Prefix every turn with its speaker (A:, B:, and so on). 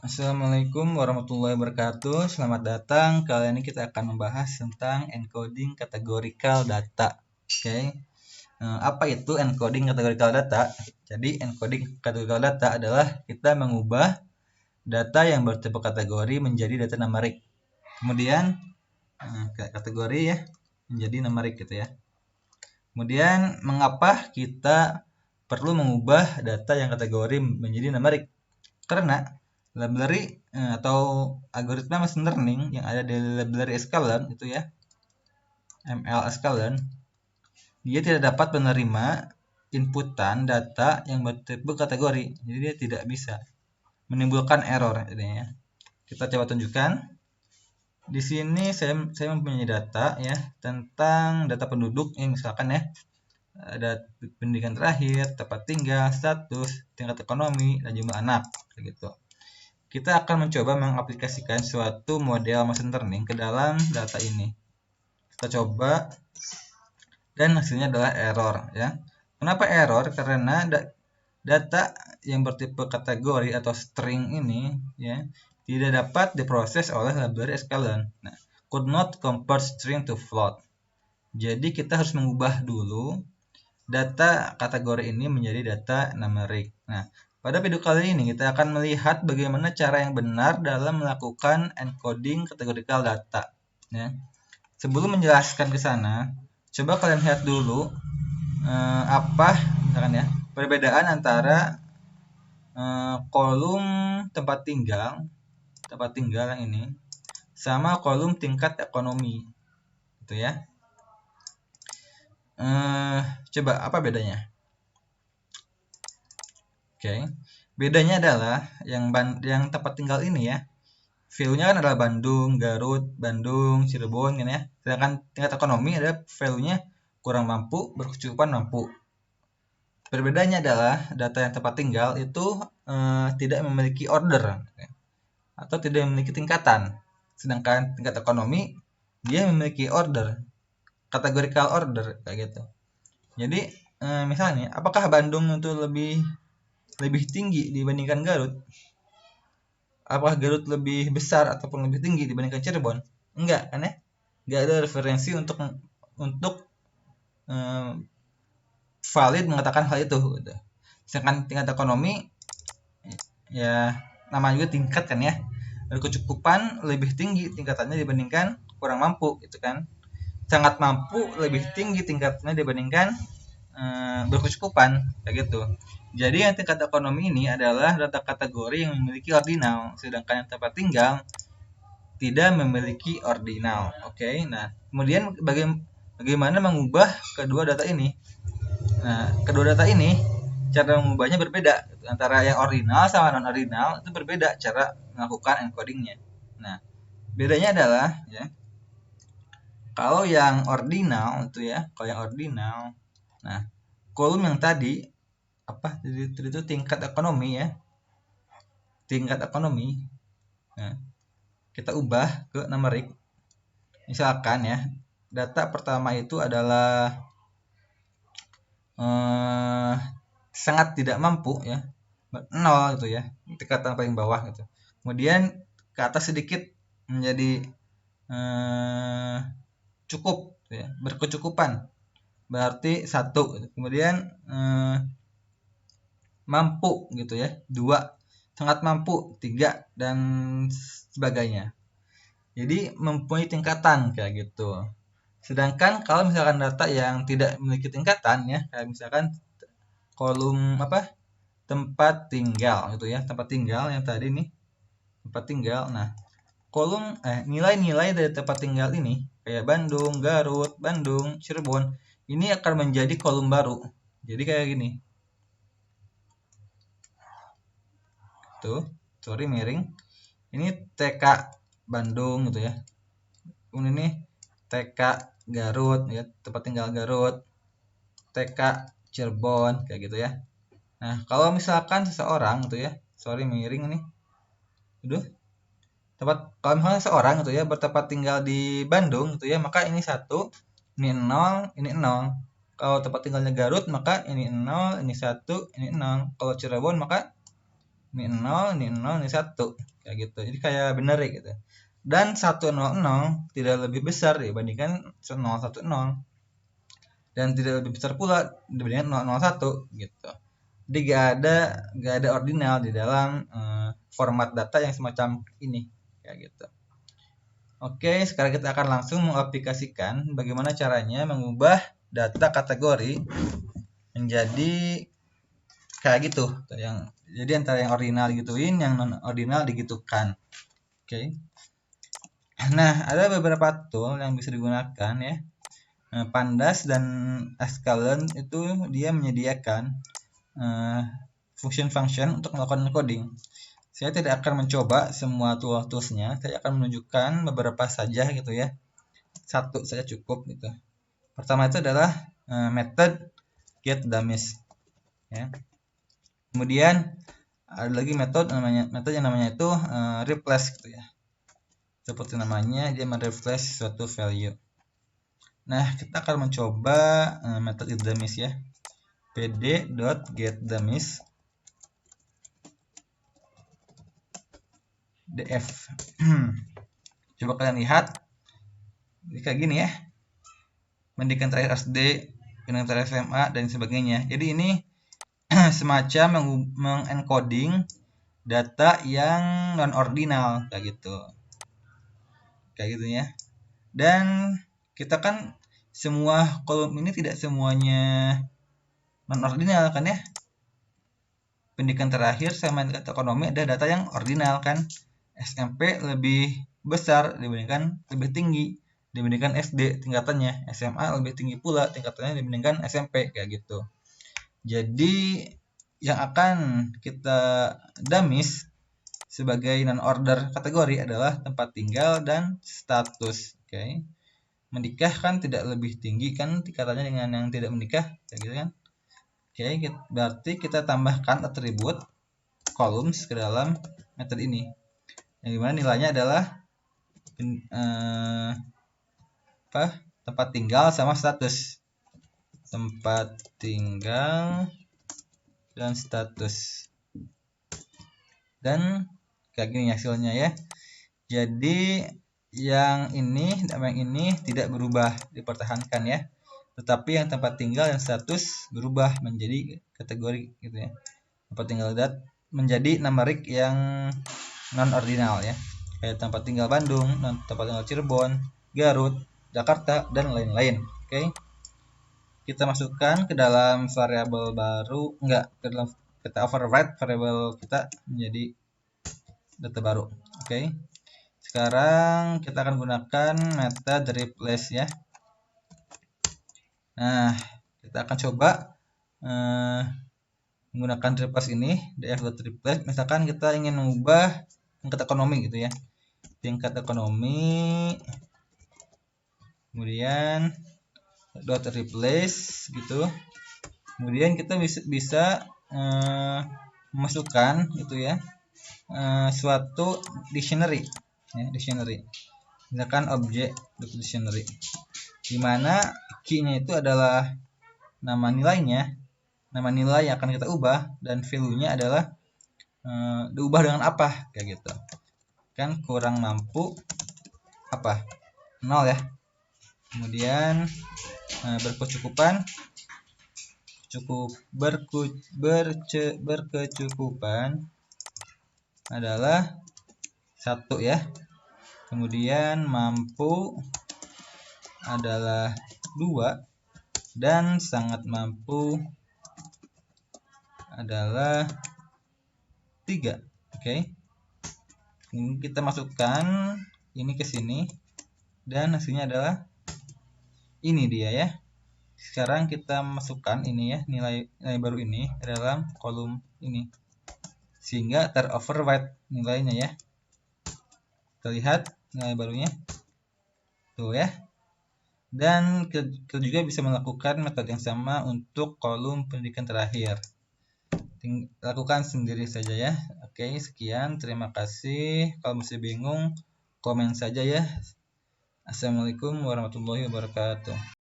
A: Assalamualaikum warahmatullahi wabarakatuh. Selamat datang. Kali ini kita akan membahas tentang encoding categorical data. Oke. Apa itu encoding categorical data? Jadi encoding categorical data adalah kita mengubah data yang bertipe kategori menjadi data numerik. Kemudian kategori ya menjadi numerik gitu ya. Kemudian mengapa kita perlu mengubah data yang kategori menjadi numerik? Karena library atau algoritma machine learning yang ada di library sklearn itu ya, ML sklearn, dia tidak dapat menerima inputan data yang bertipe kategori. Jadi dia tidak bisa menimbulkan error jadinya. Kita coba tunjukkan. Di sini saya mempunyai data ya tentang data penduduk yang misalkan ya ada pendidikan terakhir, tempat tinggal, status, tingkat ekonomi, dan jumlah anak kayak gitu. Kita akan mencoba mengaplikasikan suatu model machine learning ke dalam data ini. Kita coba dan hasilnya adalah error ya. Kenapa error? Karena data yang bertipe kategori atau string ini ya tidak dapat diproses oleh library sklearn. Nah, could not convert string to float. Jadi kita harus mengubah dulu data kategori ini menjadi data numerik. Nah, pada video kali ini kita akan melihat bagaimana cara yang benar dalam melakukan encoding categorical data. Ya. Sebelum menjelaskan ke sana, coba kalian lihat dulu apa misalkan ya perbedaan antara kolom tempat tinggal yang ini sama kolom tingkat ekonomi, gitu ya. Coba apa bedanya? Oke, bedanya adalah yang tempat tinggal ini ya, value-nya kan adalah Bandung, Garut, Bandung, Cirebon kan ya. Sedangkan tingkat ekonomi ada value-nya kurang mampu, berkecukupan mampu. Perbedaannya adalah data yang tempat tinggal itu tidak memiliki order atau tidak memiliki tingkatan. Sedangkan tingkat ekonomi dia memiliki order, categorical order kayak gitu. Jadi misalnya apakah Bandung itu lebih tinggi dibandingkan Garut? Apakah Garut lebih besar ataupun lebih tinggi dibandingkan Cirebon? Enggak kan ya? Enggak ada referensi untuk valid mengatakan hal itu gitu. Sedangkan tingkat ekonomi ya namanya juga tingkat kan ya, berkecukupan lebih tinggi tingkatannya dibandingkan kurang mampu gitu kan. Sangat mampu lebih tinggi tingkatnya dibandingkan berkecukupan kayak gitu. Jadi yang tingkat ekonomi ini adalah data kategori yang memiliki ordinal, sedangkan yang tempat tinggal tidak memiliki ordinal. Oke, nah kemudian bagaimana mengubah kedua data ini? Nah, kedua data ini cara mengubahnya berbeda. Antara yang ordinal sama non ordinal itu berbeda cara melakukan encodingnya. Nah, bedanya adalah ya, kalau yang ordinal itu ya, nah kolom yang tadi apa itu tingkat ekonomi ya, Nah, kita ubah ke numerik. Misalkan ya, data pertama itu adalah sangat tidak mampu ya, 0 gitu ya, tingkatan paling bawah gitu. Kemudian ke atas sedikit menjadi cukup gitu ya, berkecukupan berarti 1 gitu. Kemudian mampu gitu ya, 2, sangat mampu 3, dan sebagainya. Jadi mempunyai tingkatan kayak gitu. Sedangkan kalau misalkan data yang tidak memiliki tingkatan ya, kayak misalkan kolom tempat tinggal gitu ya, tempat tinggal yang tadi nih, tempat tinggal. Nah, kolom nilai-nilai dari tempat tinggal ini kayak Bandung, Garut, Bandung, Cirebon ini akan menjadi kolom baru. Jadi kayak gini. Tuh, sorry miring. Ini TK Bandung gitu ya. Kemudian ini TK Garut ya, tempat tinggal Garut. TK Cirebon kayak gitu ya. Nah, kalau misalkan seseorang gitu ya, sorry miring nih. Aduh. Kalau misalnya seseorang gitu ya bertempat tinggal di Bandung gitu ya, maka ini 1, ini 0, ini 0. Kalau tempat tinggalnya Garut, maka ini 0, ini 1, ini 0. Kalau Cirebon, maka ini 0, ini 0, ini 1 kayak gitu. Jadi kayak binary gitu. Dan 100 tidak lebih besar dibandingkan 010 dan tidak lebih besar pula dibandingkan 001 gitu. Jadi gak ada ordinal di dalam format data yang semacam ini kayak gitu. Oke, sekarang kita akan langsung mengaplikasikan bagaimana caranya mengubah data kategori menjadi kayak gitu. Jadi antara yang ordinal digituin, yang non ordinal digitukan. Oke. Nah, ada beberapa tool yang bisa digunakan ya. Pandas dan Scikit itu dia menyediakan function-function untuk melakukan encoding. Saya tidak akan mencoba semua toolsnya, saya akan menunjukkan beberapa saja gitu ya. Satu saja cukup gitu. Pertama itu adalah method getDummies ya. Kemudian ada lagi metode yang namanya itu replace gitu ya. Seperti namanya, dia mereplace suatu value. Nah, kita akan mencoba metode getDummies ya. pd.getDummies df. Coba kalian lihat kayak gini ya, pendidikan terakhir SD, pendidikan terakhir SMA dan sebagainya. Jadi ini semacam mengencoding data yang non ordinal kayak gitu ya. Dan kita kan semua kolom ini tidak semuanya non ordinal kan ya. Pendidikan terakhir sama ekonomi ada data yang ordinal kan. SMP lebih besar lebih tinggi dibandingkan SD tingkatannya, SMA lebih tinggi pula tingkatannya dibandingkan SMP kayak gitu. Jadi yang akan kita dummies sebagai non order kategori adalah tempat tinggal dan status. Oke. Menikah kan tidak lebih tinggi kan tingkatannya dengan yang tidak menikah kayak gitu kan. Oke, berarti kita tambahkan atribut columns ke dalam metode ini. Yang dimana nilainya adalah tempat tinggal sama status. Tempat tinggal dan status. Dan kayak gini hasilnya ya. Jadi yang ini tidak berubah, dipertahankan ya. Tetapi yang tempat tinggal dan status berubah menjadi kategori gitu ya. Tempat tinggal menjadi numerik yang non ordinal ya. Kayak tempat tinggal Bandung, tempat tinggal Cirebon, Garut, Jakarta dan lain-lain. Oke. Kita masukkan ke dalam variabel baru, kita override variabel kita menjadi data baru. Oke. Sekarang kita akan gunakan metode replace ya. Nah, kita akan coba menggunakan replace ini, df.replace. Misalkan kita ingin mengubah tingkat ekonomi gitu ya. Tingkat ekonomi, kemudian dot replace gitu. Kemudian kita bisa memasukkan gitu ya suatu dictionary ya, dictionary. Misalkan objek dictionary, di mana key-nya itu adalah nama nilainya, nama nilai yang akan kita ubah, dan value-nya adalah diubah dengan apa kayak gitu kan. Kurang mampu apa 0 ya. Kemudian berkecukupan berkecukupan adalah 1 ya. Kemudian mampu adalah 2 dan sangat mampu adalah 3. Oke. Ini kita masukkan ini ke sini dan hasilnya adalah ini dia ya. Sekarang kita masukkan ini ya, nilai baru ini ke dalam kolom ini sehingga teroverwrite nilainya ya. Kita lihat nilai barunya tuh ya. Dan kita juga bisa melakukan metode yang sama untuk kolom pendidikan terakhir. Lakukan sendiri saja ya. Oke, sekian, terima kasih. Kalau masih bingung komen saja ya. Assalamualaikum warahmatullahi wabarakatuh.